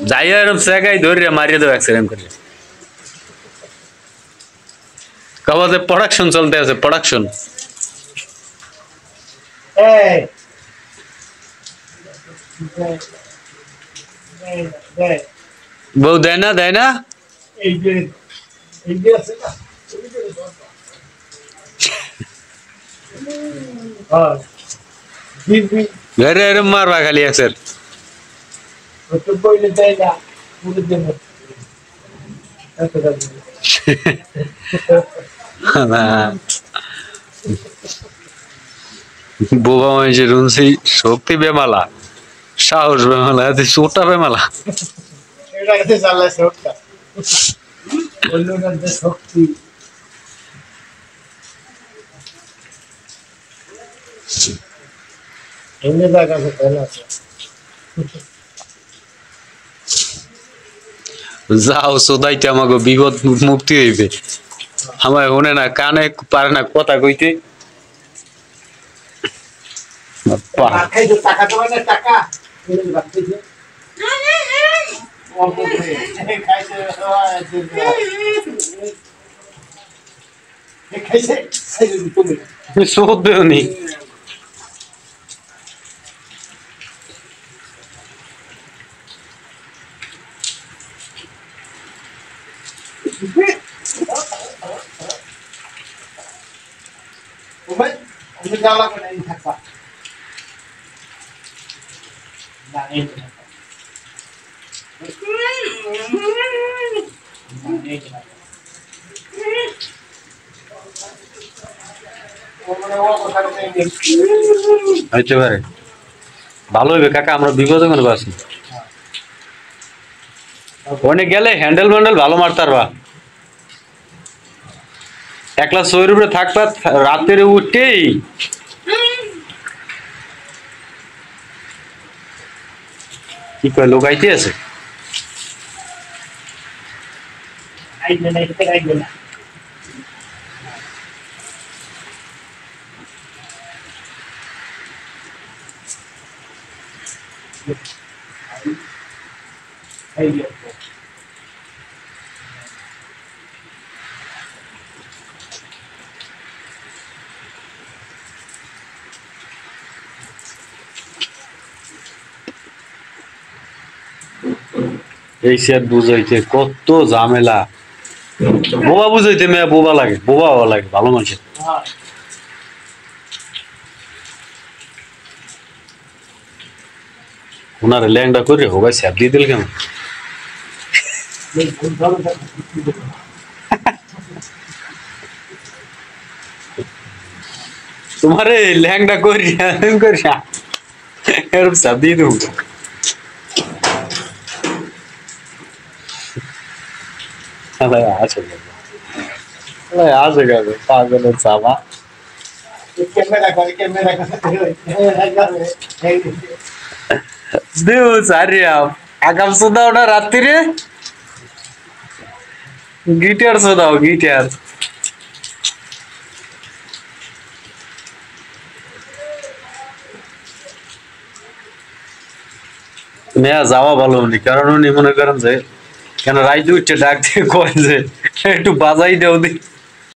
যাই এরকম জায়গায় ধরে মারিয়ে দেবো অ্যাক্সিডেন্ট করে কবাতে প্রোডাকশন চলতে আছে প্রোডাকশন বউ দেয় না ঘরে এরম মারবা খালি একসের বোবা মানুষের শুনছি শক্তি বেমালা সাহস বেমালা চোটা বেমালা শক্তি যাও সোদাইতে আমাকে বিপদ মুক্তি হইবে আমার শুনে না কানে পারে না কথা কইতে শোধ দেওনি হইতে পারে ভালো হইবে কাকা আমরা বিপদে মনে পাচ্ছি ওখানে গেলে হ্যান্ডেল ম্যান্ডেল ভালো মারতার বা একলা শরীর উপরে থাকবা রাতের উঠেই কি কয় লোক আইতে আছে এই সে বুঝাইতে কত ঝামেলা বোবা বুঝাইতে মেয়ে বোবা লাগে বোবা লাগে ভালো মানুষের ওনারে ল্যাংডা করে হোগাই স্যাপ দিয়ে দিল কেমন তোমারে ল্যাংডা করি এরকম স্যাপ দিয়ে দেবো আছে গেছে পাগলের চাপা দেও সারিয়া আগাম সোদাও না রাত্রিরে গিটার সোদাও গিটার মেয়া যাওয়া ভালো উনি কারণ উনি মনে করেন যে কেন রাইতে উঠছে ডাক দিয়ে কয় যে একটু বাজাই দেও দি